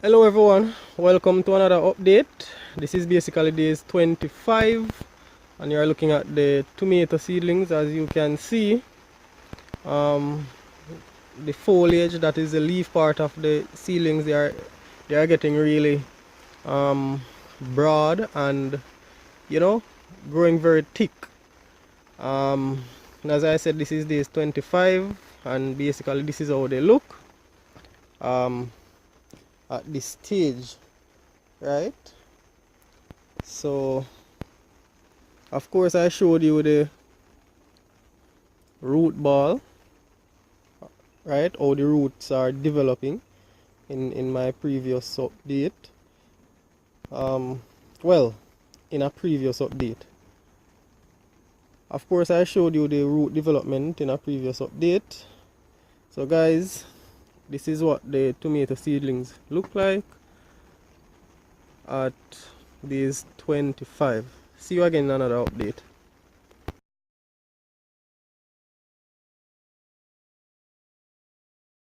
Hello everyone, welcome to another update. This is basically days 25 and you're looking at the tomato seedlings. As you can see, um, the foliage, that is the leaf part of the seedlings, they are getting really broad and growing very thick. And as I said, this is days 25 and basically this is how they look at this stage, right? So of course I showed you the root ball, right, how the roots are developing in my previous update, well, in a previous update. Of course I showed you the root development in a previous update. So guys, this is what the tomato seedlings look like at days 25. See you again in another update.